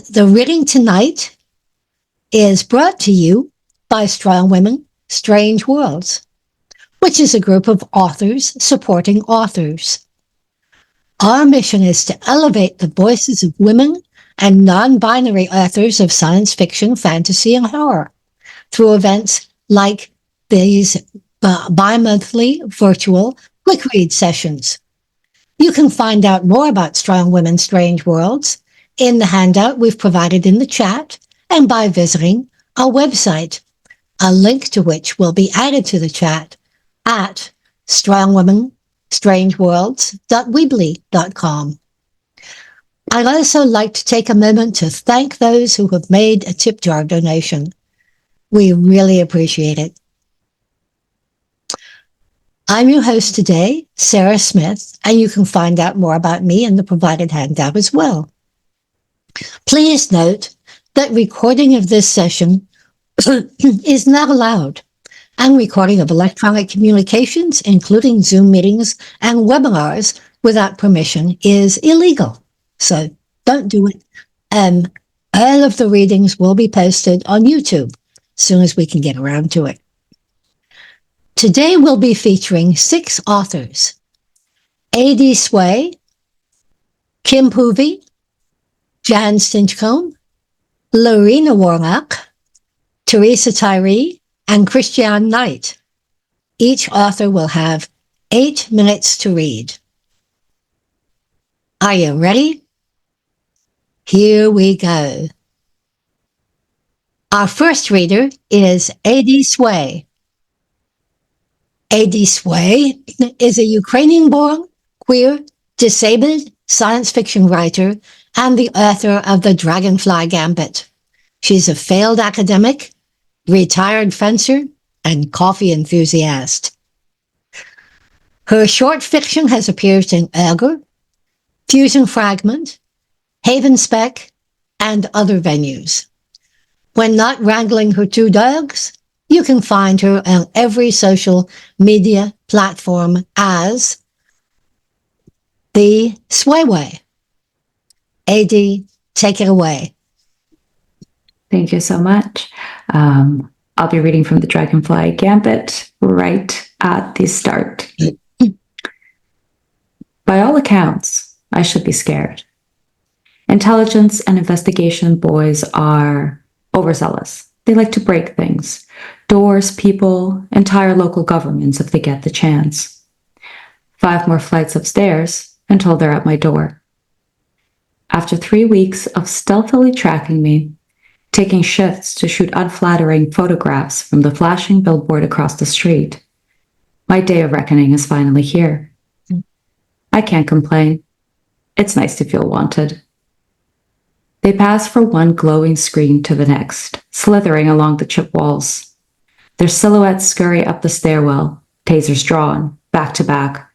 the reading tonight is brought to you by Strong Women, Strange Worlds, which is a group of authors supporting authors. Our mission is to elevate the voices of women and non-binary authors of science fiction, fantasy, and horror through events like these bi-monthly virtual QuickRead sessions. You can find out more about Strong Women, Strange Worlds in the handout we've provided in the chat and by visiting our website, a link to which will be added to the chat at strongwomenstrangeworlds.weebly.com. I'd also like to take a moment to thank those who have made a tip jar donation. We really appreciate it. I'm your host today, Sarah Smith, and you can find out more about me in the provided handout as well. Please note that recording of this session is not allowed, and recording of electronic communications, including Zoom meetings and webinars without permission, is illegal. So don't do it. All of the readings will be posted on YouTube as soon as we can get around to it. Today we'll be featuring 6 authors: A.D. Sway, Kim Poovey, Jan Stinchcomb, Larina Warnock, Theresa Tyree, and Christiane Knight. Each author will have 8 minutes to read. Are you ready? Here we go. Our first reader is A.D. Sway. A.D. Sway is a Ukrainian-born, queer, disabled science fiction writer and the author of The Dragonfly Gambit. She's a failed academic, retired fencer, and coffee enthusiast. Her short fiction has appeared in Ogre, Fusion Fragment, Haven Spec, and other venues. When not wrangling her 2 dogs, you can find her on every social media platform as The Swayway. A.D., take it away. Thank you so much. I'll be reading from the Dragonfly Gambit right at the start. By all accounts, I should be scared. Intelligence and investigation boys are overzealous. They like to break things. Doors, people, entire local governments if they get the chance. 5 more flights upstairs until they're at my door. After 3 weeks of stealthily tracking me, taking shifts to shoot unflattering photographs from the flashing billboard across the street, my day of reckoning is finally here. I can't complain. It's nice to feel wanted. They pass from one glowing screen to the next, slithering along the chip walls. Their silhouettes scurry up the stairwell, tasers drawn, back to back,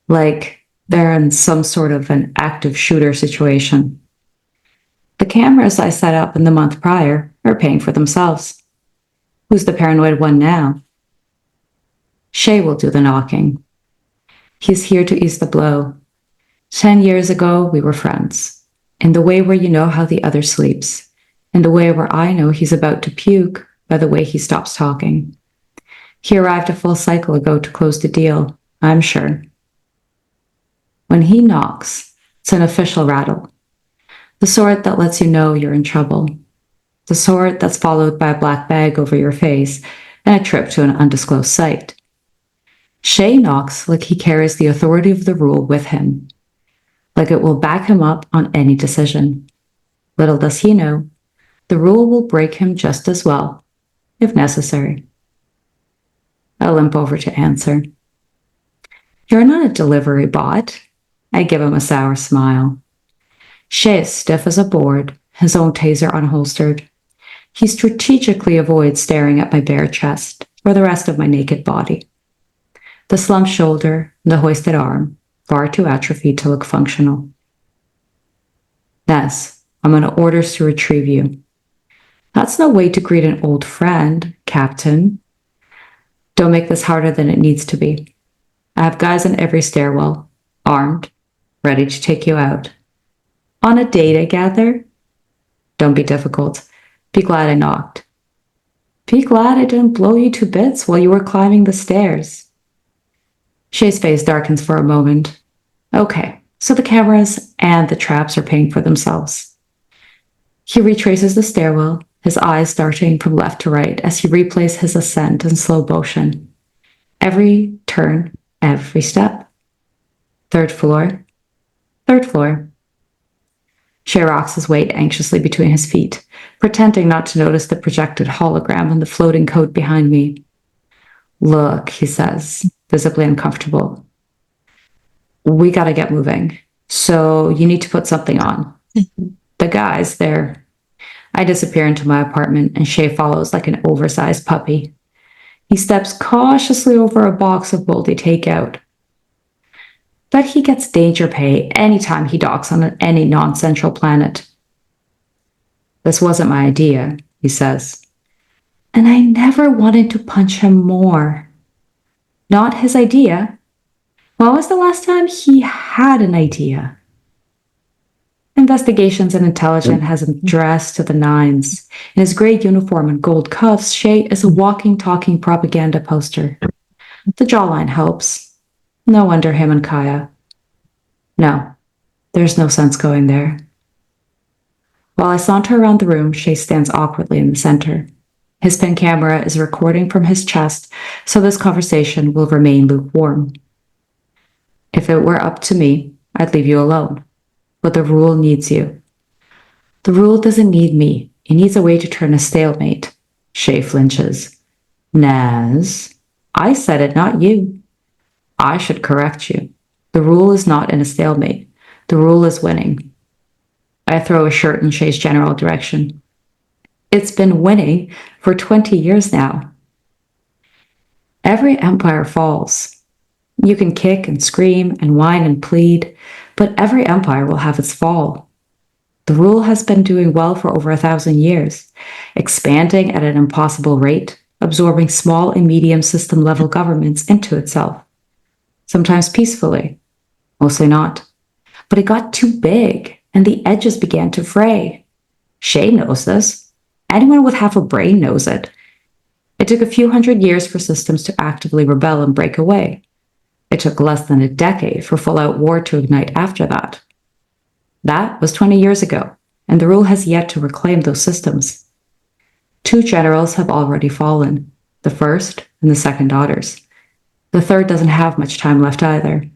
like they're in some sort of an active shooter situation. The cameras I set up in the month prior are paying for themselves. Who's the paranoid one now? Shay will do the knocking. He's here to ease the blow. 10 years ago, we were friends. In the way where you know how the other sleeps. In the way where I know he's about to puke by the way he stops talking. He arrived a full cycle ago to close the deal, I'm sure. When he knocks, it's an official rattle. The sort that lets you know you're in trouble. The sort that's followed by a black bag over your face and a trip to an undisclosed site. Shay knocks like he carries the authority of the rule with him. Like it will back him up on any decision. Little does he know, the rule will break him just as well, if necessary. I limp over to answer. You're not a delivery bot. I give him a sour smile. Shay is stiff as a board, his own taser unholstered. He strategically avoids staring at my bare chest or the rest of my naked body. The slumped shoulder and the hoisted arm, far too atrophied to look functional. Ness, I'm on orders to retrieve you. That's no way to greet an old friend, Captain. Don't make this harder than it needs to be. I have guys on every stairwell, armed, ready to take you out. On a date, I gather? Don't be difficult. Be glad I knocked. Be glad I didn't blow you to bits while you were climbing the stairs. Shay's face darkens for a moment. Okay, so the cameras and the traps are paying for themselves. He retraces the stairwell, his eyes darting from left to right as he replays his ascent in slow motion. Every turn, every step. Third floor. Third floor. Shay rocks his weight anxiously between his feet, pretending not to notice the projected hologram on the floating coat behind me. Look, he says, visibly uncomfortable. We gotta get moving, so you need to put something on. The guys, there. I disappear into my apartment, and Shay follows like an oversized puppy. He steps cautiously over a box of moldy takeout. But he gets danger pay anytime he docks on any non-central planet. This wasn't my idea, he says. And I never wanted to punch him more. Not his idea. When was the last time he had an idea? Investigations and intelligence has him dressed to the nines. In his gray uniform and gold cuffs, Shay is a walking, talking propaganda poster. The jawline helps. No wonder him and Kaya. No, there's no sense going there. While I saunter around the room, Shay stands awkwardly in the center. His pen camera is recording from his chest, so this conversation will remain lukewarm. If it were up to me, I'd leave you alone. But the rule needs you. The rule doesn't need me. It needs a way to turn a stalemate. Shay flinches. Naz, I said it, not you. I should correct you. The rule is not in a stalemate. The rule is winning. I throw a shirt in Shay's general direction. It's been winning for 20 years now. Every empire falls. You can kick and scream and whine and plead, but every empire will have its fall. The rule has been doing well for over 1,000 years, expanding at an impossible rate, absorbing small and medium system-level governments into itself. Sometimes peacefully, mostly not. But it got too big, and the edges began to fray. Shay knows this. Anyone with half a brain knows it. It took a few hundred years for systems to actively rebel and break away. It took less than a decade for full-out war to ignite after that. That was 20 years ago, and the rule has yet to reclaim those systems. 2 generals have already fallen, the first and the second daughters. The third doesn't have much time left either.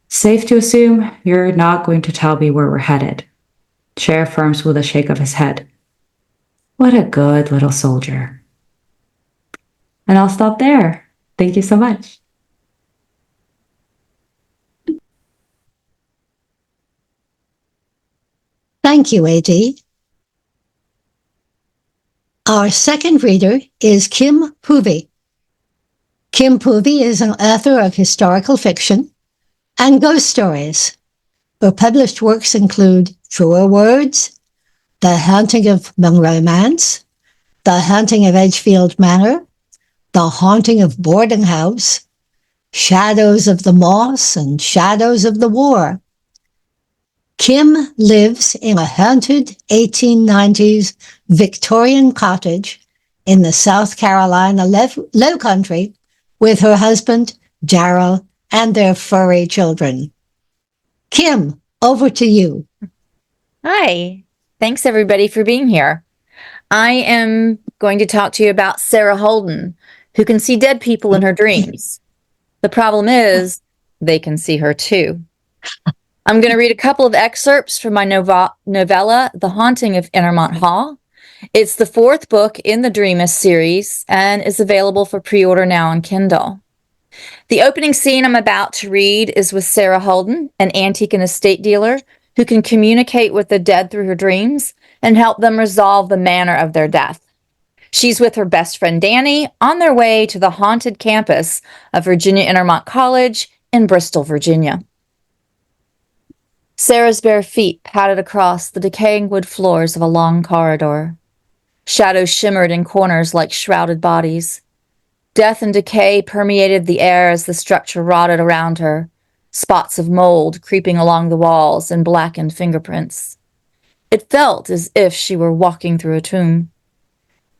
Safe to assume you're not going to tell me where we're headed. Shay affirms with a shake of his head. What a good little soldier. And I'll stop there. Thank you so much. Thank you, AD. Our second reader is Kim Poovey. Kim Poovey is an author of historical fiction and ghost stories. Her published works include Truer Words, The Haunting of Monroe Manse, The Haunting of Edgefield Manor, The Haunting of Boarding House, Shadows of the Moss, and Shadows of the War. Kim lives in a haunted 1890s Victorian cottage in the South Carolina Low Country with her husband, Jarrell, and their furry children. Kim, over to you. Hi. Thanks, everybody, for being here. I am going to talk to you about Sarah Holden, who can see dead people in her dreams. The problem is, they can see her too. I'm going to read a couple of excerpts from my novella, The Haunting of Innermont Hall. It's the 4th book in the Dreamist series and is available for pre-order now on Kindle. The opening scene I'm about to read is with Sarah Holden, an antique and estate dealer who can communicate with the dead through her dreams and help them resolve the manner of their death. She's with her best friend Danny on their way to the haunted campus of Virginia Intermont College in Bristol, Virginia. Sarah's bare feet padded across the decaying wood floors of a long corridor. Shadows shimmered in corners like shrouded bodies. Death and decay permeated the air as the structure rotted around her, spots of mold creeping along the walls and blackened fingerprints. It felt as if she were walking through a tomb.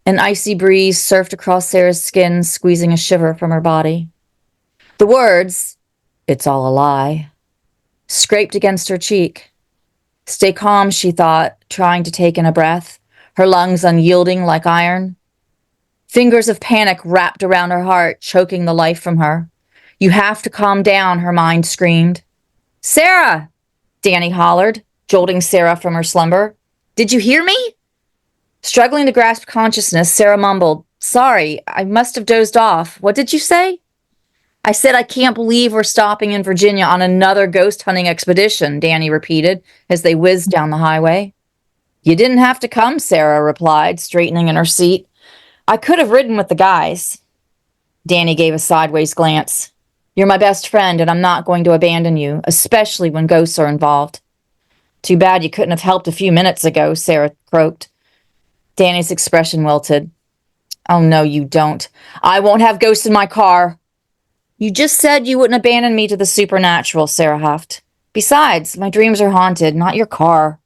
An icy breeze surfed across Sarah's skin, squeezing a shiver from her body. The words, "It's all a lie," scraped against her cheek. Stay calm, she thought, trying to take in a breath, her lungs unyielding like iron. Fingers of panic wrapped around her heart, choking the life from her. "You have to calm down," her mind screamed. "Sarah!" Danny hollered, jolting Sarah from her slumber. "Did you hear me?" Struggling to grasp consciousness, Sarah mumbled, "Sorry, I must have dozed off. What did you say?" "I said I can't believe we're stopping in Virginia on another ghost hunting expedition," Danny repeated as they whizzed down the highway. "You didn't have to come," Sarah replied, straightening in her seat. "I could have ridden with the guys." Danny gave a sideways glance. "You're my best friend, and I'm not going to abandon you, especially when ghosts are involved." "Too bad you couldn't have helped a few minutes ago," Sarah croaked. Danny's expression wilted. "Oh, no, you don't. I won't have ghosts in my car." "You just said you wouldn't abandon me to the supernatural," Sarah huffed. "Besides, my dreams are haunted, not your car."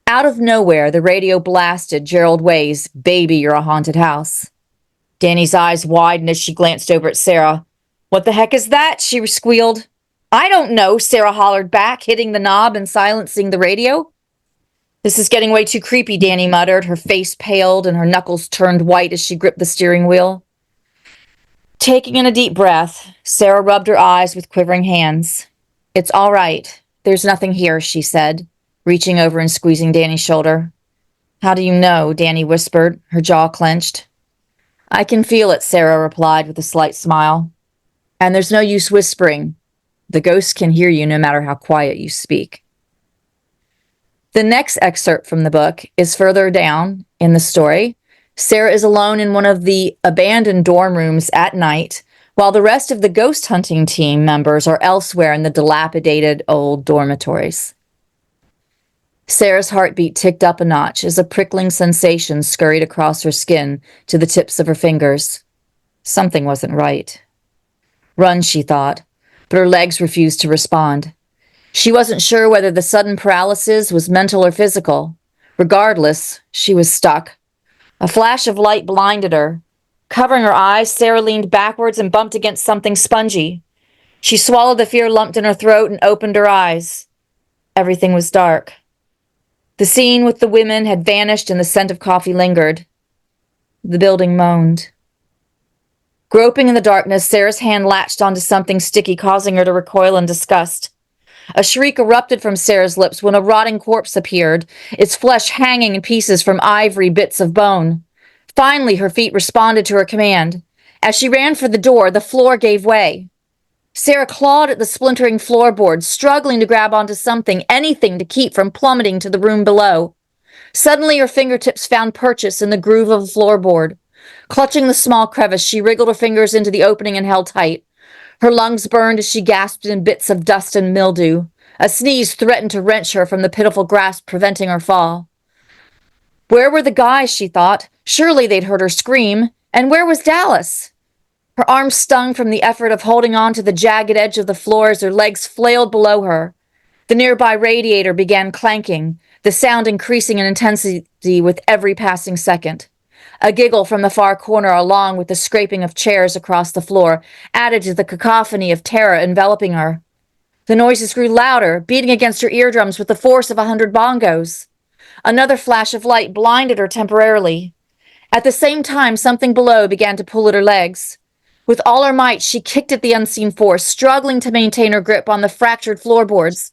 Out of nowhere, the radio blasted Gerald Way's "Baby, You're a Haunted House." Danny's eyes widened as she glanced over at Sarah. "What the heck is that?" she squealed. "I don't know," Sarah hollered back, hitting the knob and silencing the radio. "This is getting way too creepy," Danny muttered, her face paled and her knuckles turned white as she gripped the steering wheel. Taking in a deep breath, Sarah rubbed her eyes with quivering hands. "It's all right. There's nothing here," she said, reaching over and squeezing Danny's shoulder. "How do you know?" Danny whispered, her jaw clenched. "I can feel it," Sarah replied with a slight smile. "And there's no use whispering. The ghosts can hear you no matter how quiet you speak." The next excerpt from the book is further down in the story. Sarah is alone in one of the abandoned dorm rooms at night, while the rest of the ghost hunting team members are elsewhere in the dilapidated old dormitories. Sarah's heartbeat ticked up a notch as a prickling sensation scurried across her skin to the tips of her fingers. Something wasn't right. Run, she thought, but her legs refused to respond. She wasn't sure whether the sudden paralysis was mental or physical. Regardless, she was stuck. A flash of light blinded her. Covering her eyes, Sarah leaned backwards and bumped against something spongy. She swallowed the fear lumped in her throat and opened her eyes. Everything was dark. The scene with the women had vanished and the scent of coffee lingered. The building moaned. Groping in the darkness, Sarah's hand latched onto something sticky, causing her to recoil in disgust. A shriek erupted from Sarah's lips when a rotting corpse appeared, its flesh hanging in pieces from ivory bits of bone. Finally, her feet responded to her command. As she ran for the door, the floor gave way. Sarah clawed at the splintering floorboards, struggling to grab onto something, anything to keep from plummeting to the room below. Suddenly, her fingertips found purchase in the groove of the floorboard. Clutching the small crevice, she wriggled her fingers into the opening and held tight. Her lungs burned as she gasped in bits of dust and mildew. A sneeze threatened to wrench her from the pitiful grasp, preventing her fall. Where were the guys, she thought? Surely they'd heard her scream. And where was Dallas? Her arms stung from the effort of holding on to the jagged edge of the floor as her legs flailed below her. The nearby radiator began clanking, the sound increasing in intensity with every passing second. A giggle from the far corner, along with the scraping of chairs across the floor, added to the cacophony of terror enveloping her. The noises grew louder, beating against her eardrums with the force of 100 bongos. Another flash of light blinded her temporarily. At the same time, something below began to pull at her legs. With all her might, she kicked at the unseen force, struggling to maintain her grip on the fractured floorboards.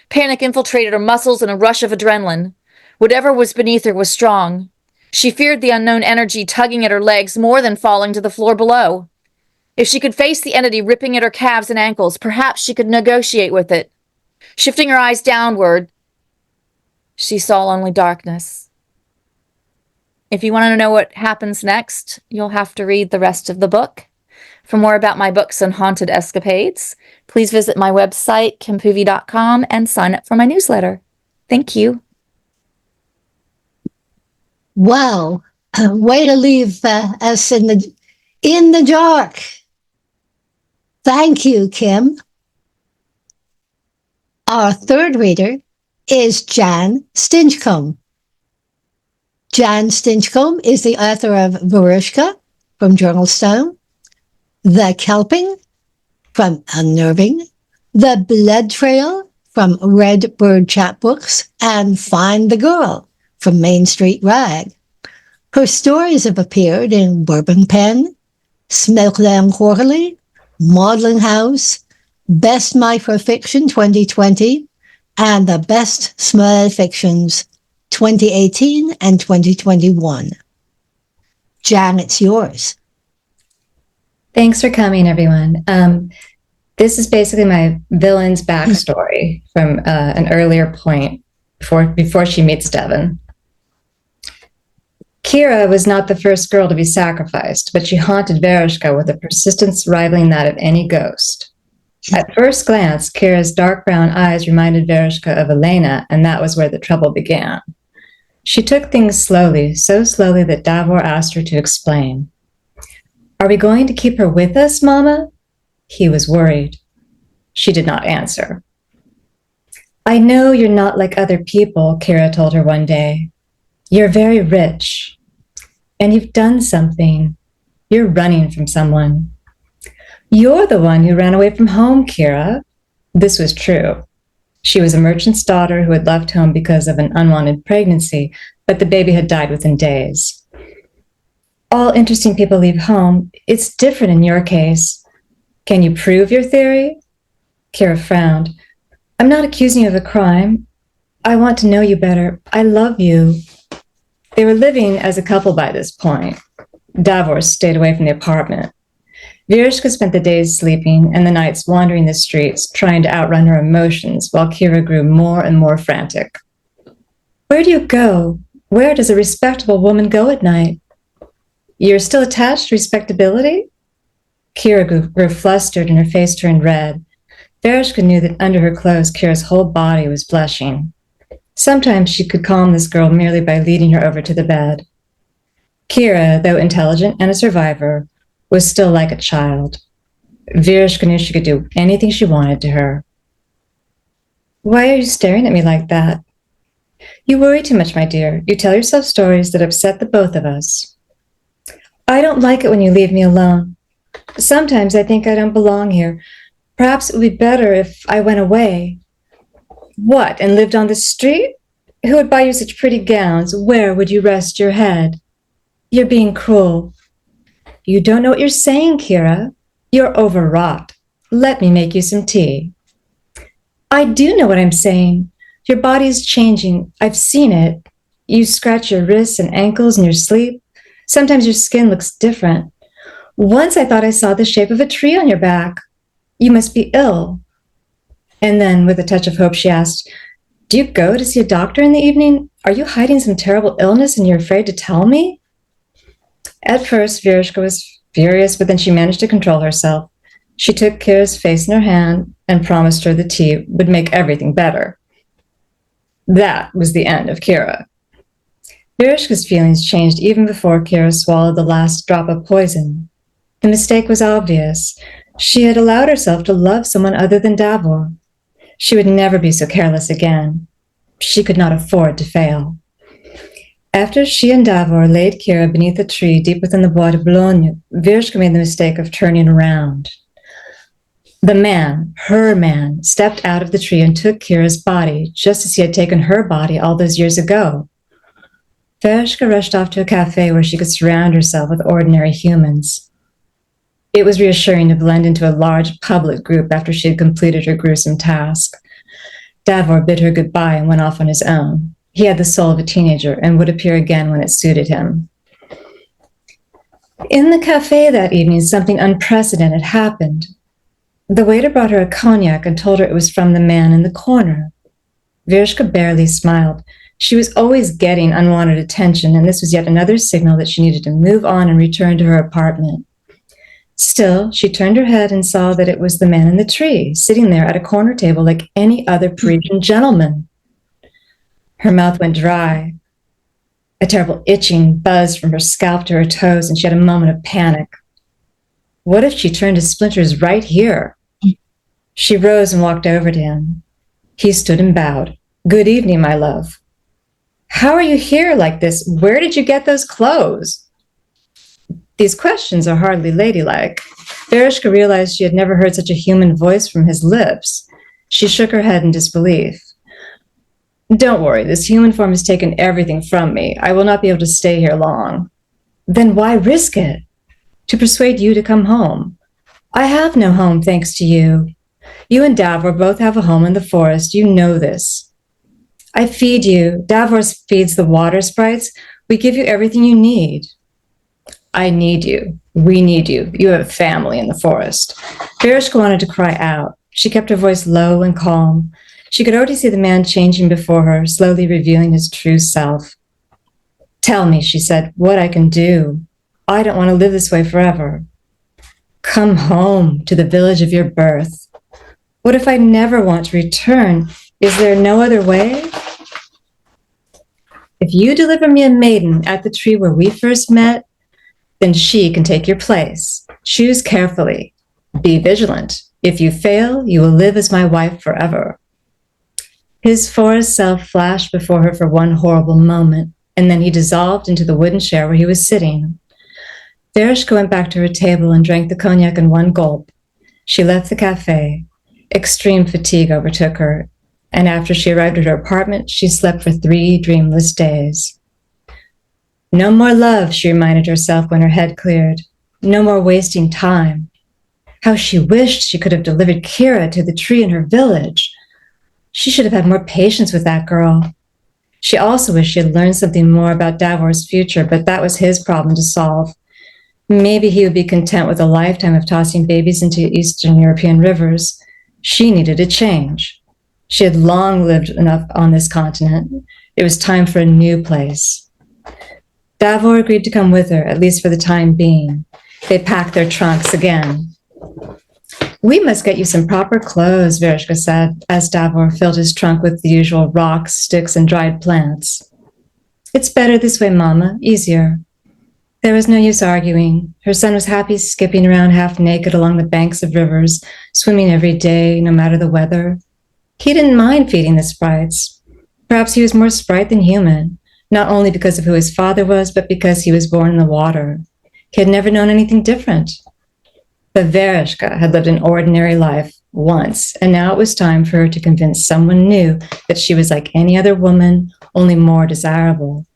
Panic infiltrated her muscles in a rush of adrenaline. Whatever was beneath her was strong. She feared the unknown energy tugging at her legs more than falling to the floor below. If she could face the entity ripping at her calves and ankles, perhaps she could negotiate with it. Shifting her eyes downward, she saw only darkness. If you want to know what happens next, you'll have to read the rest of the book. For more about my books and haunted escapades, please visit my website, kimpoovey.com, and sign up for my newsletter. Thank you. Wow, way to leave us in the dark. Thank you, Kim. Our third reader is Jan Stinchcomb. Jan Stinchcomb is the author of Verushka from Journalstone, The Kelping from Unnerving, The Blood Trail from Red Bird Chapbooks, and Find the Girl from Main Street Rag. Her stories have appeared in Bourbon Pen, Smokeland Quarterly, Maudlin House, Best Microfiction 2020, and the Best Small Fictions 2018 and 2021. Jan, it's yours. Thanks for coming, everyone. This is basically my villain's backstory from an earlier point before she meets Devon. Kira was not the first girl to be sacrificed, but she haunted Verushka with a persistence rivaling that of any ghost. At first glance, Kira's dark brown eyes reminded Verushka of Elena, and that was where the trouble began. She took things slowly, so slowly that Davor asked her to explain. "Are we going to keep her with us, Mama?" He was worried. She did not answer. "I know you're not like other people," Kira told her one day. "You're very rich, and you've done something. You're running from someone. You're the one who ran away from home, Kira." This was true. She was a merchant's daughter who had left home because of an unwanted pregnancy, but the baby had died within days. All interesting people leave home. It's different in your case. Can you prove your theory? Kira frowned. "I'm not accusing you of a crime. I want to know you better. I love you." They were living as a couple by this point. Davor stayed away from the apartment. Verushka spent the days sleeping and the nights wandering the streets, trying to outrun her emotions, while Kira grew more and more frantic. "Where do you go? Where does a respectable woman go at night?" "You're still attached to respectability?" Kira grew flustered and her face turned red. Verushka knew that under her clothes, Kira's whole body was blushing. Sometimes she could calm this girl merely by leading her over to the bed. Kira, though intelligent and a survivor, was still like a child. Verushka knew she could do anything she wanted to her. "Why are you staring at me like that?" "You worry too much, my dear. You tell yourself stories that upset the both of us." "I don't like it when you leave me alone. Sometimes I think I don't belong here. Perhaps it would be better if I went away." "What, and lived on the street? Who would buy you such pretty gowns? Where would you rest your head?" "You're being cruel." "You don't know what you're saying, Kira. You're overwrought. Let me make you some tea." "I do know what I'm saying. Your body is changing. I've seen it. You scratch your wrists and ankles in your sleep. Sometimes your skin looks different. Once I thought I saw the shape of a tree on your back. You must be ill." And then, with a touch of hope, she asked, "Do you go to see a doctor in the evening? Are you hiding some terrible illness and you're afraid to tell me?" At first, Verushka was furious, but then she managed to control herself. She took Kira's face in her hand and promised her the tea would make everything better. That was the end of Kira. Verushka's feelings changed even before Kira swallowed the last drop of poison. The mistake was obvious. She had allowed herself to love someone other than Davor. She would never be so careless again. She could not afford to fail. After she and Davor laid Kira beneath a tree deep within the Bois de Boulogne, Verushka made the mistake of turning around. The man, her man, stepped out of the tree and took Kira's body, just as he had taken her body all those years ago. Verushka rushed off to a cafe where she could surround herself with ordinary humans. It was reassuring to blend into a large public group after she had completed her gruesome task. Davor bid her goodbye and went off on his own. He had the soul of a teenager and would appear again when it suited him. In the cafe that evening, something unprecedented happened. The waiter brought her a cognac and told her it was from the man in the corner. Verushka barely smiled. She was always getting unwanted attention, and this was yet another signal that she needed to move on and return to her apartment. Still, she turned her head and saw that it was the man in the tree, sitting there at a corner table like any other Parisian gentleman. Her mouth went dry. A terrible itching buzzed from her scalp to her toes, and she had a moment of panic. What if she turned his splinters right here? She rose and walked over to him. He stood and bowed, Good evening, my love. How are you here like this? Where did you get those clothes? These questions are hardly ladylike. Vereshka realized she had never heard such a human voice from his lips. She shook her head in disbelief. Don't worry, this human form has taken everything from me. I will not be able to stay here long. Then why risk it? To persuade you to come home. I have no home, thanks to you. You and Davor both have a home in the forest. You know this. I feed you. Davor feeds the water sprites. We give you everything you need. I need you. We need you. You have a family in the forest. Vereshka wanted to cry out. She kept her voice low and calm. She could already see the man changing before her, slowly revealing his true self. Tell me, she said, what I can do. I don't want to live this way forever. Come home to the village of your birth. What if I never want to return? Is there no other way? If you deliver me a maiden at the tree where we first met, then she can take your place. Choose carefully. Be vigilant. If you fail, you will live as my wife forever. His forest self flashed before her for one horrible moment, and then he dissolved into the wooden chair where he was sitting. Vereshka went back to her table and drank the cognac in one gulp. She left the cafe. Extreme fatigue overtook her, and after she arrived at her apartment, she slept for 3 dreamless days. No more love, she reminded herself when her head cleared. No more wasting time. How she wished she could have delivered Kira to the tree in her village. She should have had more patience with that girl. She also wished she had learned something more about Davor's future, but that was his problem to solve. Maybe he would be content with a lifetime of tossing babies into Eastern European rivers. She needed a change. She had long lived enough on this continent. It was time for a new place. Davor agreed to come with her, at least for the time being. They packed their trunks again. We must get you some proper clothes, Vereshka said, as Davor filled his trunk with the usual rocks, sticks, and dried plants. It's better this way, Mama, easier. There was no use arguing. Her son was happy skipping around half naked along the banks of rivers, swimming every day, no matter the weather. He didn't mind feeding the sprites. Perhaps he was more sprite than human, not only because of who his father was, but because he was born in the water. He had never known anything different. But Vereshka had lived an ordinary life once, and now it was time for her to convince someone new that she was like any other woman, only more desirable.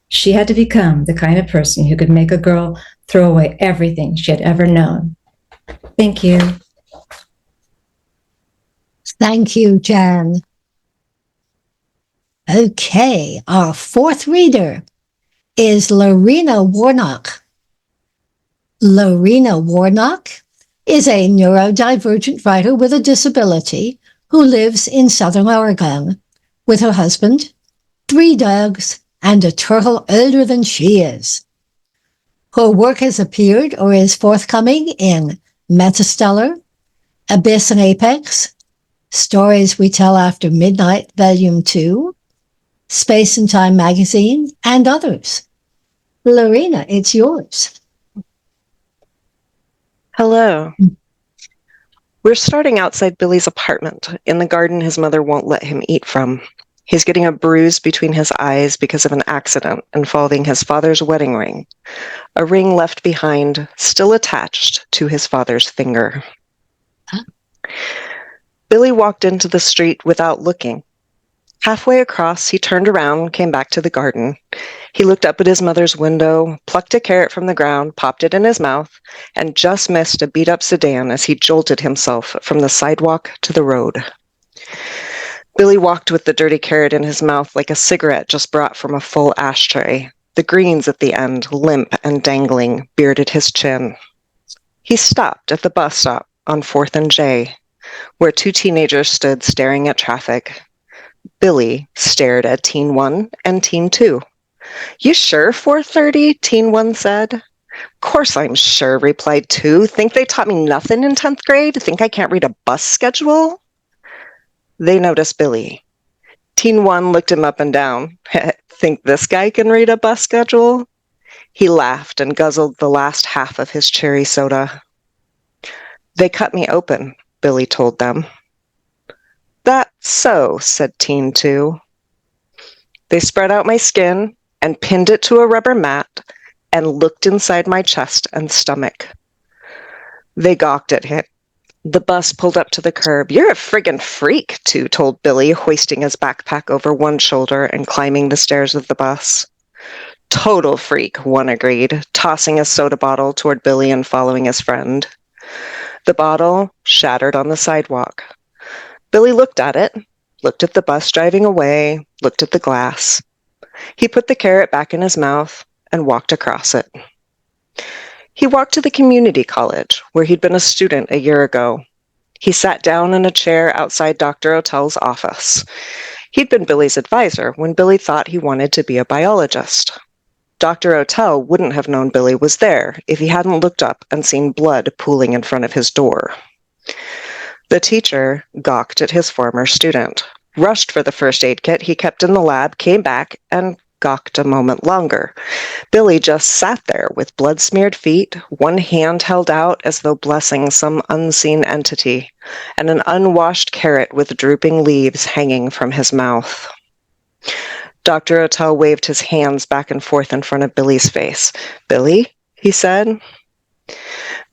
She had to become the kind of person who could make a girl throw away everything she had ever known. Thank you. Thank you, Jan. Okay, our 4th reader is Larina Warnock. Larina Warnock is a neurodivergent writer with a disability who lives in Southern Oregon with her husband, 3 dogs, and a turtle older than she is. Her work has appeared or is forthcoming in Metastellar, Abyss and Apex, Stories We Tell After Midnight, Volume 2, Space and Time Magazine, and others. Larina, it's yours. Hello. We're starting outside Billy's apartment, in the garden his mother won't let him eat from. He's getting a bruise between his eyes because of an accident involving his father's wedding ring, a ring left behind, still attached to his father's finger. Huh? Billy walked into the street without looking. Halfway across, he turned around, came back to the garden. He looked up at his mother's window, plucked a carrot from the ground, popped it in his mouth, and just missed a beat-up sedan as he jolted himself from the sidewalk to the road. Billy walked with the dirty carrot in his mouth like a cigarette just brought from a full ashtray. The greens at the end, limp and dangling, bearded his chin. He stopped at the bus stop on 4th and J, where 2 teenagers stood staring at traffic. Billy stared at Teen 1 and Teen 2. You sure 4:30? Teen 1 said. Course I'm sure, replied 2. Think they taught me nothing in 10th grade? Think I can't read a bus schedule? They noticed Billy. Teen 1 looked him up and down. Think this guy can read a bus schedule? He laughed and guzzled the last half of his cherry soda. They cut me open, Billy told them. "That's so," said Teen 2. They spread out my skin and pinned it to a rubber mat and looked inside my chest and stomach. They gawked at him. The bus pulled up to the curb. "You're a friggin' freak," 2 told Billy, hoisting his backpack over one shoulder and climbing the stairs of the bus. "Total freak," 1 agreed, tossing a soda bottle toward Billy and following his friend. The bottle shattered on the sidewalk. Billy looked at it, looked at the bus driving away, looked at the glass. He put the carrot back in his mouth and walked across it. He walked to the community college, where he'd been a student a year ago. He sat down in a chair outside Dr. O'Tell's office. He'd been Billy's advisor when Billy thought he wanted to be a biologist. Dr. O'Tell wouldn't have known Billy was there if he hadn't looked up and seen blood pooling in front of his door. The teacher gawked at his former student, rushed for the first aid kit he kept in the lab, came back, and gawked a moment longer. Billy just sat there with blood-smeared feet, one hand held out as though blessing some unseen entity, and an unwashed carrot with drooping leaves hanging from his mouth. Dr. O'Tell waved his hands back and forth in front of Billy's face. "Billy?" he said.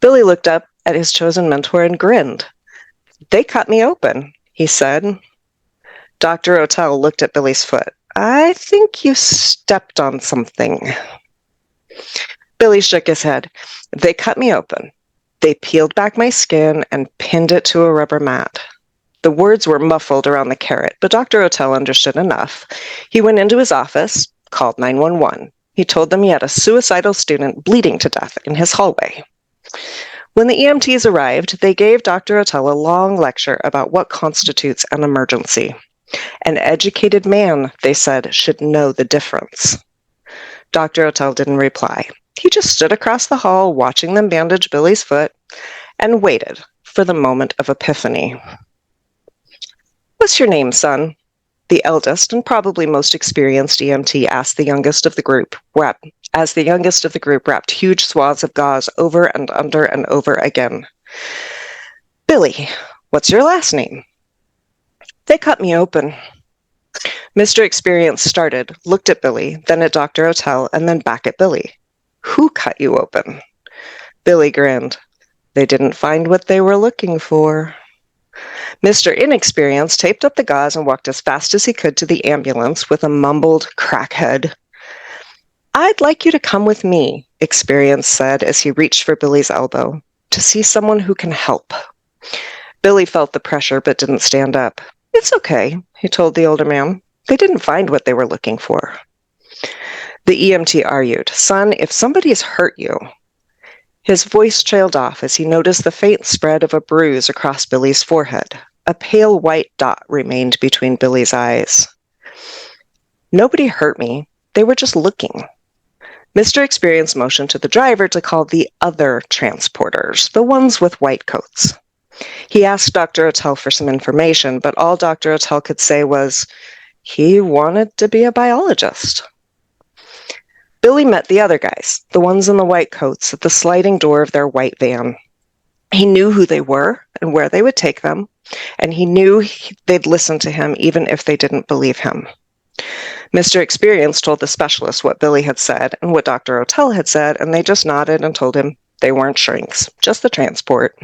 Billy looked up at his chosen mentor and grinned. "They cut me open," he said. Dr. O'Tell looked at Billy's foot. "I think you stepped on something." Billy shook his head. "They cut me open. They peeled back my skin and pinned it to a rubber mat." The words were muffled around the carrot, but Dr. O'Tell understood enough. He went into his office, called 911. He told them he had a suicidal student bleeding to death in his hallway. When the EMTs arrived, they gave Dr. O'Tell a long lecture about what constitutes an emergency. An educated man, they said, should know the difference. Dr. O'Tell didn't reply. He just stood across the hall watching them bandage Billy's foot and waited for the moment of epiphany. "What's your name, son?" The eldest and probably most experienced EMT asked the youngest of the group, as the youngest of the group wrapped huge swaths of gauze over and under and over again. "Billy, what's your last name?" "They cut me open." Mr. Experience started, looked at Billy, then at Dr. O'Tell, and then back at Billy. "Who cut you open?" Billy grinned. "They didn't find what they were looking for." Mr. Inexperience taped up the gauze and walked as fast as he could to the ambulance with a mumbled crackhead. "I'd like you to come with me," Experience said as he reached for Billy's elbow, "to see someone who can help." Billy felt the pressure but didn't stand up. "It's okay," he told the older man. "They didn't find what they were looking for." The EMT argued, "Son, if somebody's hurt you..." His voice trailed off as he noticed the faint spread of a bruise across Billy's forehead. A pale white dot remained between Billy's eyes. "Nobody hurt me. They were just looking." Mr. Experience motioned to the driver to call the other transporters, the ones with white coats. He asked Dr. O'Tell for some information, but all Dr. O'Tell could say was, he wanted to be a biologist. Billy met the other guys, the ones in the white coats, at the sliding door of their white van. He knew who they were and where they would take them, and he knew they'd listen to him even if they didn't believe him. Mr. Experience told the specialist what Billy had said and what Dr. O'Tell had said, and they just nodded and told him they weren't shrinks, just the transport.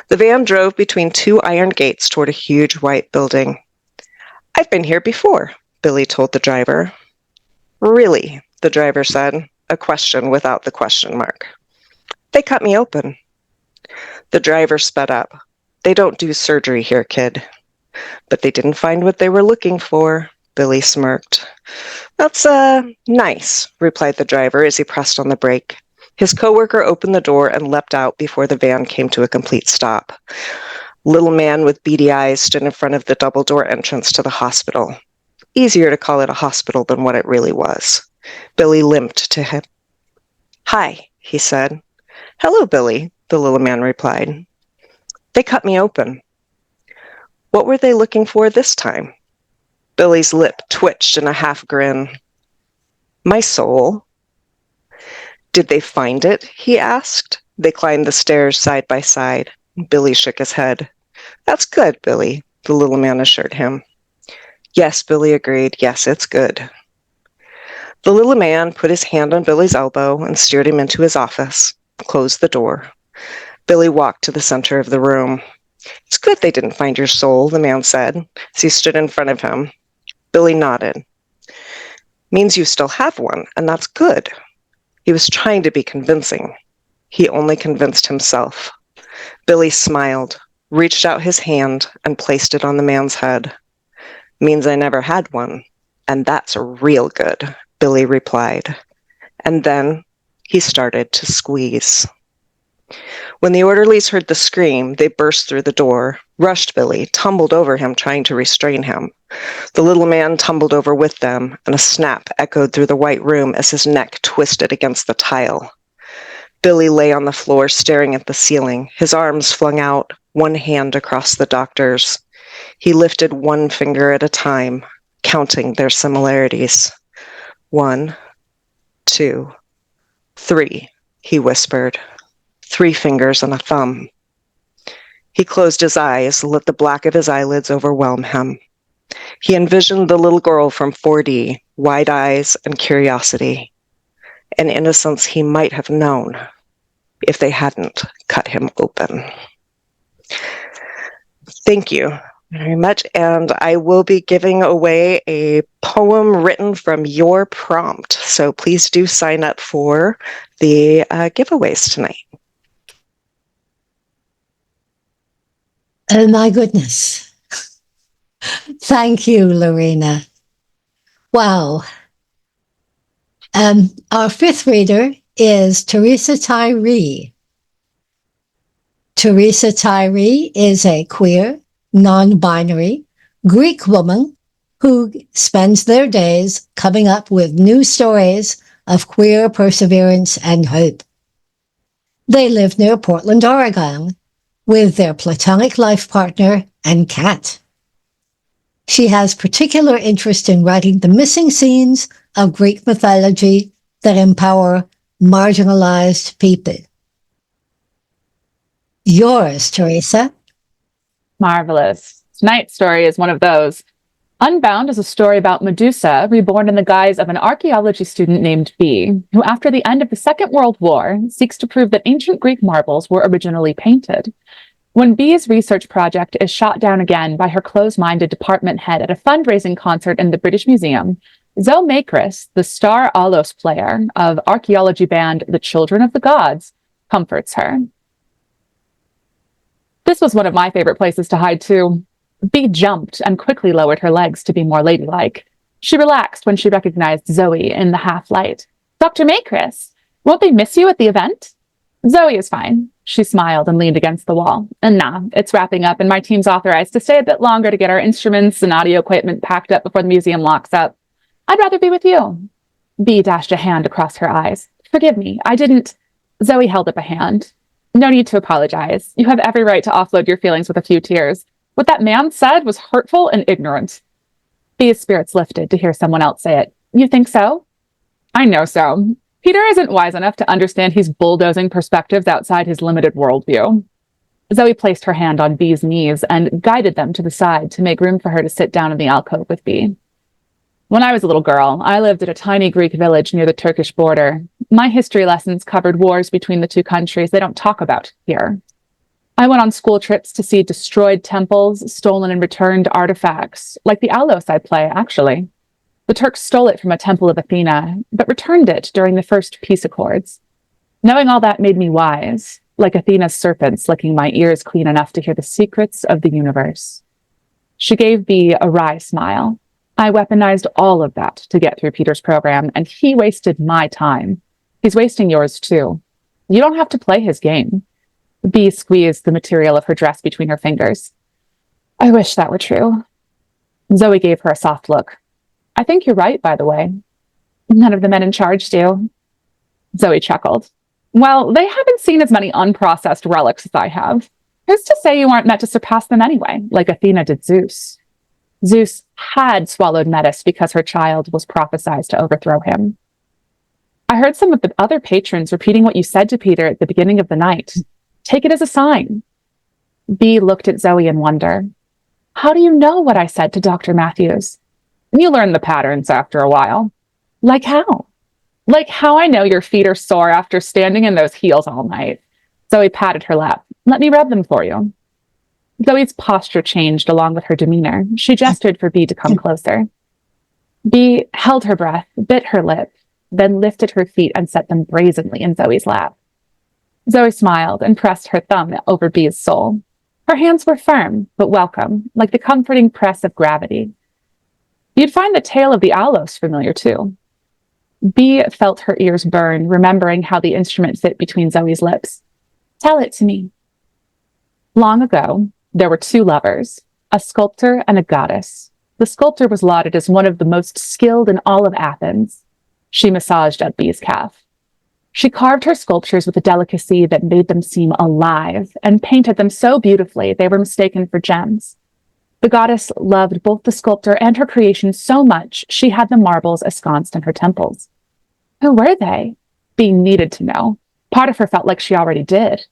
The van drove between 2 iron gates toward a huge white building. "I've been here before," Billy told the driver. "Really?" the driver said, a question without the question mark. "They cut me open." The driver sped up. "They don't do surgery here, kid." "But they didn't find what they were looking for," Billy smirked. "That's, nice," replied the driver as he pressed on the brake. His coworker opened the door and leapt out before the van came to a complete stop. Little man with beady eyes stood in front of the double-door entrance to the hospital. Easier to call it a hospital than what it really was. Billy limped to him. "Hi," he said. "Hello, Billy," the little man replied. "They cut me open." What were they looking for this time? Billy's lip twitched in a half grin. "My soul." "Did they find it?" he asked. They climbed the stairs side by side. Billy shook his head. "That's good, Billy. the little man assured him. Yes, Billy agreed. Yes, it's good. The little man put his hand on Billy's elbow and steered him into his office, closed the door. Billy walked to the center of the room. It's good they didn't find your soul, the man said, as he stood in front of him. Billy nodded. Means you still have one, and that's good. He was trying to be convincing. He only convinced himself. Billy smiled, reached out his hand, and placed it on the man's head. Means I never had one, and that's real good, Billy replied. And then he started to squeeze. When the orderlies heard the scream, they burst through the door, rushed Billy, tumbled over him, trying to restrain him. The little man tumbled over with them, and a snap echoed through the white room as his neck twisted against the tile. Billy lay on the floor, staring at the ceiling, his arms flung out, one hand across the doctor's. He lifted one finger at a time, counting their similarities. 1, 2, 3, he whispered. 3 fingers and a thumb. He closed his eyes, let the black of his eyelids overwhelm him. He envisioned the little girl from 4D, wide eyes and curiosity, an innocence he might have known if they hadn't cut him open. Thank you very much, and I will be giving away a poem written from your prompt, so please do sign up for the giveaways tonight. Oh my goodness. Thank you, Larina. Wow. Our 5th reader is Theresa Tyree. Theresa Tyree is a queer, non-binary Greek woman who spends their days coming up with new stories of queer perseverance and hope. They live near Portland, Oregon, with their platonic life partner and cat. She has particular interest in writing the missing scenes of Greek mythology that empower marginalized people. Yours, Theresa. Marvelous. Tonight's story is one of those. Unbound is a story about Medusa, reborn in the guise of an archaeology student named Bee, who after the end of the Second World War seeks to prove that ancient Greek marbles were originally painted. When Bee's research project is shot down again by her close-minded department head at a fundraising concert in the British Museum, Zoe Makris, the star allos player of archaeology band The Children of the Gods, comforts her. This was one of my favorite places to hide, too. Bee jumped and quickly lowered her legs to be more ladylike. She relaxed when she recognized Zoe in the half-light. Dr. Makris, won't they miss you at the event? Zoe is fine. She smiled and leaned against the wall. And nah, it's wrapping up and my team's authorized to stay a bit longer to get our instruments and audio equipment packed up before the museum locks up. I'd rather be with you. Bee dashed a hand across her eyes. Forgive me, I didn't... Zoe held up a hand. No need to apologize. You have every right to offload your feelings with a few tears. What that man said was hurtful and ignorant. Bee's spirits lifted to hear someone else say it. You think so? I know so. Peter isn't wise enough to understand he's bulldozing perspectives outside his limited worldview. Zoe placed her hand on Bee's knees and guided them to the side to make room for her to sit down in the alcove with Bee. When I was a little girl, I lived at a tiny Greek village near the Turkish border. My history lessons covered wars between the two countries they don't talk about here. I went on school trips to see destroyed temples, stolen and returned artifacts, like the allos I play, actually. The Turks stole it from a temple of Athena, but returned it during the first peace accords. Knowing all that made me wise, like Athena's serpents licking my ears clean enough to hear the secrets of the universe. She gave Bee a wry smile. I weaponized all of that to get through Peter's program, and he wasted my time. He's wasting yours, too. You don't have to play his game. Bee squeezed the material of her dress between her fingers. I wish that were true. Zoe gave her a soft look. I think you're right, by the way. None of the men in charge do. Zoe chuckled. Well, they haven't seen as many unprocessed relics as I have. Who's to say you aren't meant to surpass them anyway, like Athena did Zeus? Zeus had swallowed Metis because her child was prophesied to overthrow him. I heard some of the other patrons repeating what you said to Peter at the beginning of the night. Take it as a sign. Bee looked at Zoe in wonder. How do you know what I said to Dr. Matthews? You learn the patterns after a while. Like how? Like how I know your feet are sore after standing in those heels all night. Zoe patted her lap. Let me rub them for you. Zoe's posture changed along with her demeanor. She gestured for Bee to come closer. Bee held her breath, bit her lip, then lifted her feet and set them brazenly in Zoe's lap. Zoe smiled and pressed her thumb over Bee's sole. Her hands were firm, but welcome, like the comforting press of gravity. You'd find the tail of the aloes familiar, too. Bee felt her ears burn, remembering how the instrument fit between Zoe's lips. Tell it to me. Long ago, there were two lovers, a sculptor and a goddess. The sculptor was lauded as one of the most skilled in all of Athens. She massaged at Bee's calf. She carved her sculptures with a delicacy that made them seem alive and painted them so beautifully they were mistaken for gems. The goddess loved both the sculptor and her creation so much she had the marbles ensconced in her temples. Who were they? Bee needed to know. Part of her felt like she already did.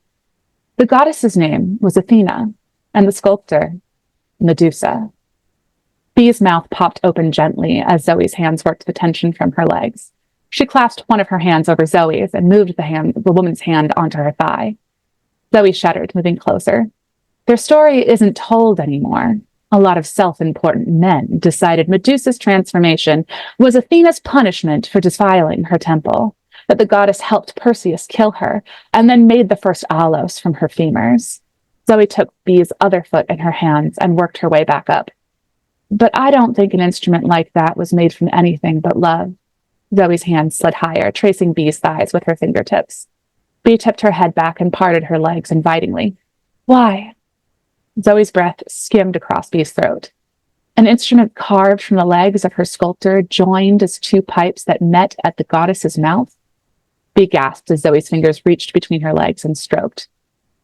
The goddess's name was Athena, and the sculptor, Medusa. Bee's mouth popped open gently as Zoe's hands worked the tension from her legs. She clasped one of her hands over Zoe's and moved the woman's hand onto her thigh. Zoe shuddered, moving closer. Their story isn't told anymore. A lot of self-important men decided Medusa's transformation was Athena's punishment for defiling her temple, that the goddess helped Perseus kill her, and then made the first aloes from her femurs. Zoe took Bee's other foot in her hands and worked her way back up. But I don't think an instrument like that was made from anything but love. Zoe's hand slid higher, tracing Bee's thighs with her fingertips. Bee tipped her head back and parted her legs invitingly. Why? Zoe's breath skimmed across Bee's throat. An instrument carved from the legs of her sculptor joined as two pipes that met at the goddess's mouth. Bee gasped as Zoe's fingers reached between her legs and stroked.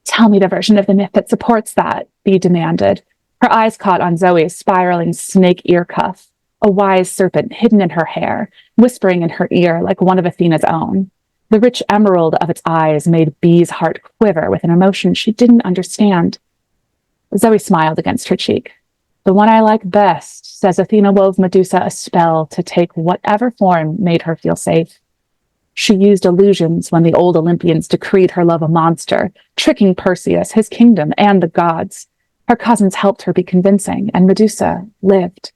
Tell me the version of the myth that supports that, Bee demanded. Her eyes caught on Zoe's spiraling snake ear cuff, a wise serpent hidden in her hair, whispering in her ear like one of Athena's own. The rich emerald of its eyes made Bee's heart quiver with an emotion she didn't understand. Zoe smiled against her cheek. The one I like best says Athena wove Medusa a spell to take whatever form made her feel safe. She used illusions when the old Olympians decreed her love a monster, tricking Perseus, his kingdom, and the gods. Her cousins helped her be convincing, and Medusa lived.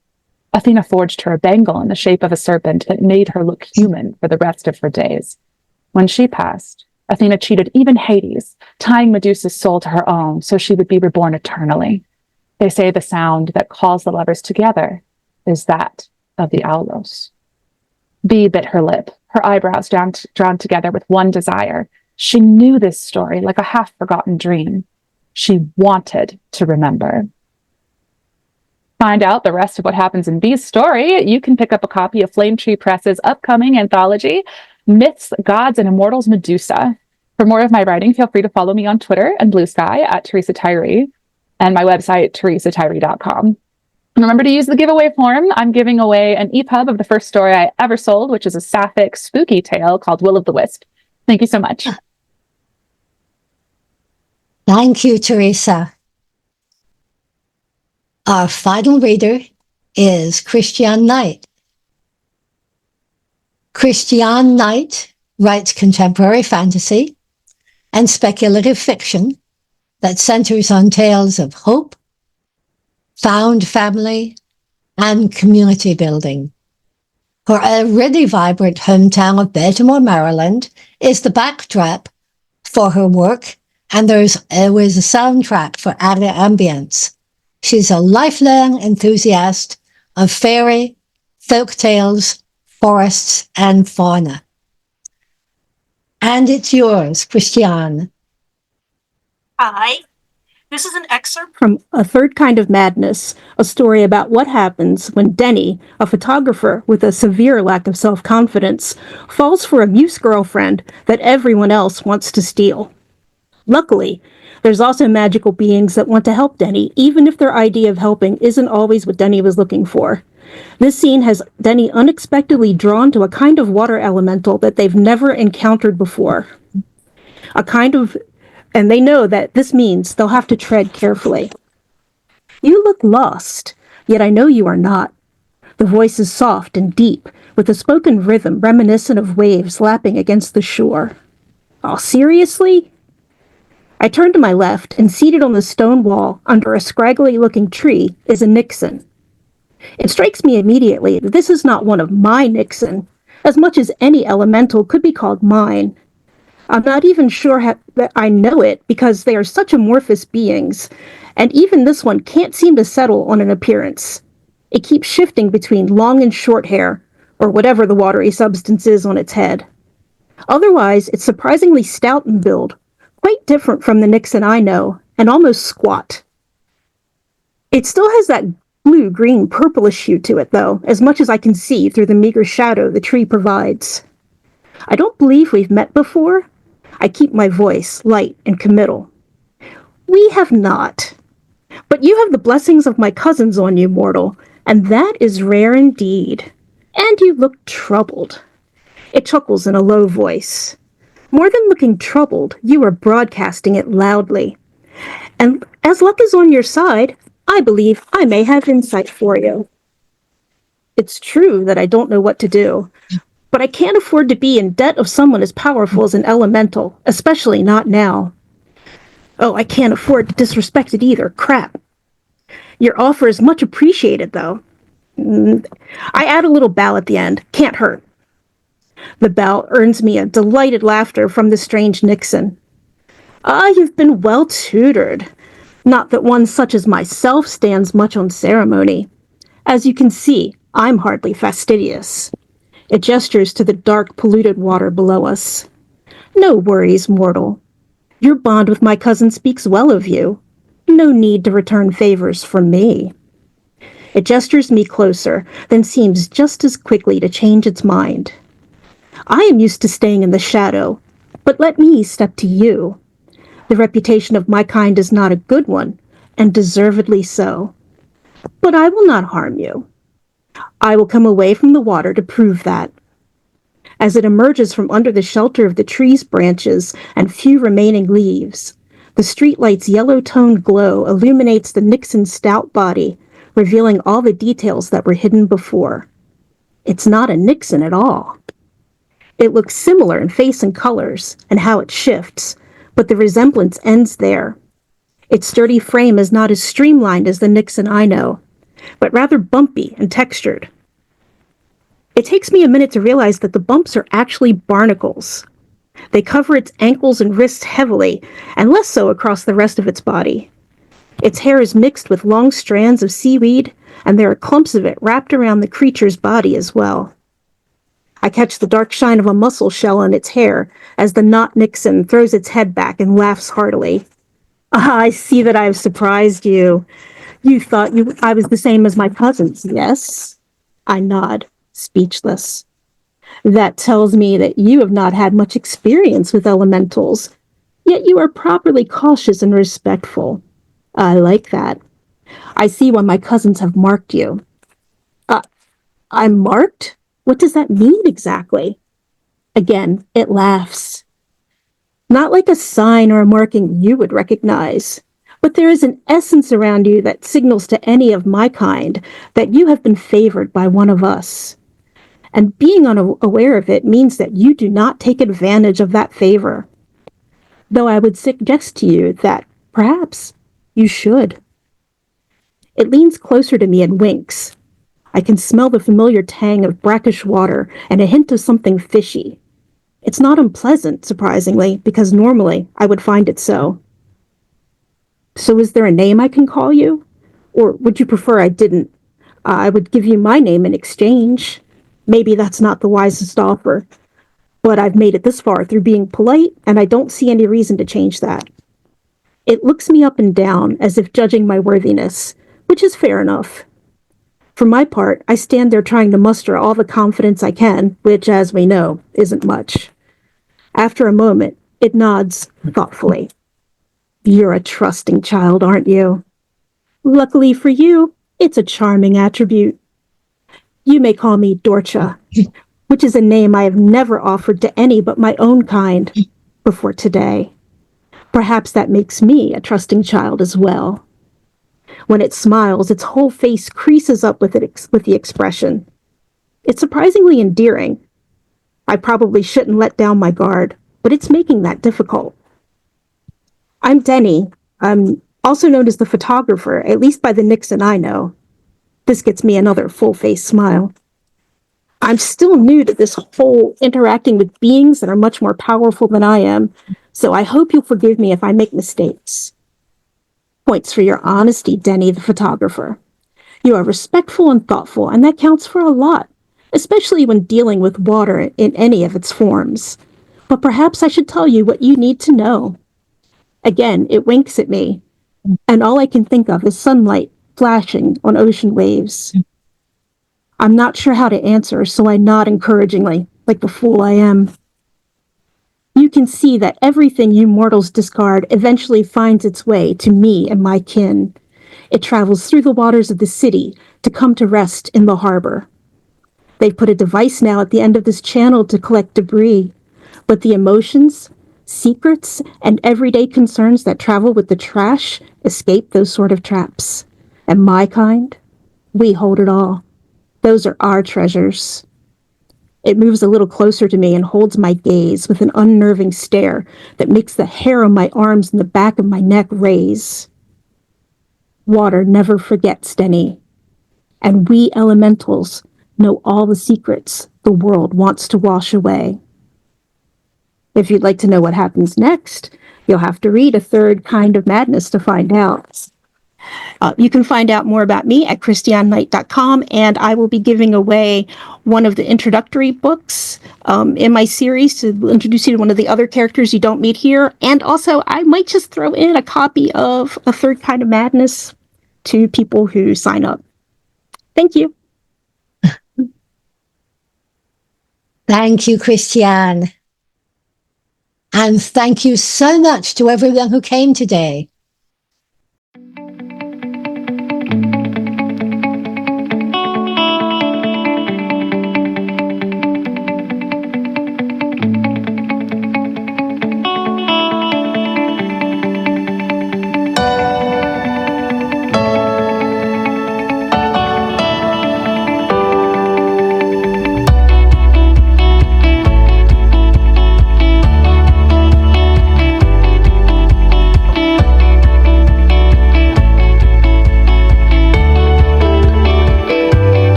Athena forged her a bangle in the shape of a serpent that made her look human for the rest of her days. When she passed, Athena cheated even Hades, tying Medusa's soul to her own so she would be reborn eternally. They say the sound that calls the lovers together is that of the aulos. Bee bit her lip, her eyebrows drawn together with one desire. She knew this story like a half-forgotten dream. She wanted to remember. Find out the rest of what happens in Bee's story. You can pick up a copy of Flame Tree Press's upcoming anthology, Myths, Gods, and Immortals Medusa. For more of my writing, feel free to follow me on Twitter and Blue Sky at Theresa Tyree and my website, theresatyree.com. And remember to use the giveaway form. I'm giving away an EPUB of the first story I ever sold, which is a sapphic, spooky tale called Will of the Wisp. Thank you so much. Thank you, Theresa. Our final reader is Christiane Knight. Christiane Knight writes contemporary fantasy and speculative fiction that centers on tales of hope, found family, and community building. Her already vibrant hometown of Baltimore, Maryland is the backdrop for her work, and there's always a soundtrack for added ambience. She's a lifelong enthusiast of fairy, folk tales, forests, and fauna. And it's yours, Christiane. Hi. This is an excerpt from A Third Kind of Madness, a story about what happens when Denny, a photographer with a severe lack of self-confidence, falls for a muse girlfriend that everyone else wants to steal. Luckily, there's also magical beings that want to help Denny, even if their idea of helping isn't always what Denny was looking for. This scene has Denny unexpectedly drawn to a kind of water elemental that they've never encountered before. And they know that this means they'll have to tread carefully. You look lost, yet I know you are not. The voice is soft and deep, with a spoken rhythm reminiscent of waves lapping against the shore. Oh, seriously? I turn to my left, and seated on the stone wall under a scraggly-looking tree is a Nixon. It strikes me immediately that this is not one of my Nixon, as much as any elemental could be called mine. I'm not even sure that I know it because they are such amorphous beings, and even this one can't seem to settle on an appearance. It keeps shifting between long and short hair, or whatever the watery substance is on its head. Otherwise, it's surprisingly stout in build, quite different from the Nixon I know, and almost squat. It still has that blue-green purplish hue to it, though, as much as I can see through the meager shadow the tree provides. I don't believe we've met before. I keep my voice light and committal. We have not. But you have the blessings of my cousins on you, mortal, and that is rare indeed. And you look troubled. It chuckles in a low voice. More than looking troubled, you are broadcasting it loudly. And as luck is on your side, I believe I may have insight for you. It's true that I don't know what to do, but I can't afford to be in debt of someone as powerful as an elemental, especially not now. Oh, I can't afford to disrespect it either. Crap. Your offer is much appreciated, though. I add a little bow at the end. Can't hurt. The bow earns me a delighted laughter from the strange Nixon. Ah, you've been well tutored. Not that one such as myself stands much on ceremony. As you can see, I'm hardly fastidious. It gestures to the dark, polluted water below us. No worries, mortal. Your bond with my cousin speaks well of you. No need to return favors from me. It gestures me closer, then seems just as quickly to change its mind. I am used to staying in the shadow, but let me step to you. The reputation of my kind is not a good one, and deservedly so. But I will not harm you. I will come away from the water to prove that. As it emerges from under the shelter of the tree's branches and few remaining leaves, the streetlight's yellow-toned glow illuminates the Nixon's stout body, revealing all the details that were hidden before. It's not a Nixon at all. It looks similar in face and colors, and how it shifts, but the resemblance ends there. Its sturdy frame is not as streamlined as the Nixon I know, but rather bumpy and textured. It takes me a minute to realize that the bumps are actually barnacles. They cover its ankles and wrists heavily, and less so across the rest of its body. Its hair is mixed with long strands of seaweed, and there are clumps of it wrapped around the creature's body as well. I catch the dark shine of a mussel shell on its hair as the knot Nixon throws its head back and laughs heartily. Ah, I see that I have surprised you. You thought I was the same as my cousins, yes? I nod, speechless. That tells me that you have not had much experience with elementals, yet you are properly cautious and respectful. I like that. I see why my cousins have marked you. I'm marked? What does that mean exactly? Again, it laughs. Not like a sign or a marking you would recognize, but there is an essence around you that signals to any of my kind that you have been favored by one of us. And being unaware of it means that you do not take advantage of that favor. Though I would suggest to you that perhaps you should. It leans closer to me and winks. I can smell the familiar tang of brackish water and a hint of something fishy. It's not unpleasant, surprisingly, because normally I would find it so. So is there a name I can call you? Or would you prefer I didn't? I would give you my name in exchange. Maybe that's not the wisest offer, but I've made it this far through being polite, and I don't see any reason to change that. It looks me up and down as if judging my worthiness, which is fair enough. For my part, I stand there trying to muster all the confidence I can, which, as we know, isn't much. After a moment, it nods thoughtfully. You're a trusting child, aren't you? Luckily for you, it's a charming attribute. You may call me Dorcha, which is a name I have never offered to any but my own kind before today. Perhaps that makes me a trusting child as well. When it smiles, its whole face creases up with the expression. It's surprisingly endearing. I probably shouldn't let down my guard, but it's making that difficult. I'm Denny. I'm also known as the photographer, at least by the Nixon I know. This gets me another full-face smile. I'm still new to this whole interacting with beings that are much more powerful than I am, so I hope you'll forgive me if I make mistakes. Points for your honesty, Denny the photographer. You are respectful and thoughtful, and that counts for a lot, especially when dealing with water in any of its forms. But perhaps I should tell you what you need to know. Again, it winks at me, and all I can think of is sunlight flashing on ocean waves. I'm not sure how to answer, so I nod encouragingly, like the fool I am. You can see that everything you mortals discard eventually finds its way to me and my kin. It travels through the waters of the city to come to rest in the harbor. They've put a device now at the end of this channel to collect debris, but the emotions, secrets, and everyday concerns that travel with the trash escape those sort of traps. And my kind, we hold it all. Those are our treasures. It moves a little closer to me and holds my gaze with an unnerving stare that makes the hair on my arms and the back of my neck raise. Water never forgets, Denny. And we elementals know all the secrets the world wants to wash away. If you'd like to know what happens next, you'll have to read A Third Kind of Madness to find out. You can find out more about me at christianeknight.com, and I will be giving away one of the introductory books in my series to introduce you to one of the other characters you don't meet here. And also, I might just throw in a copy of A Third Kind of Madness to people who sign up. Thank you. Thank you, Christiane. And thank you so much to everyone who came today.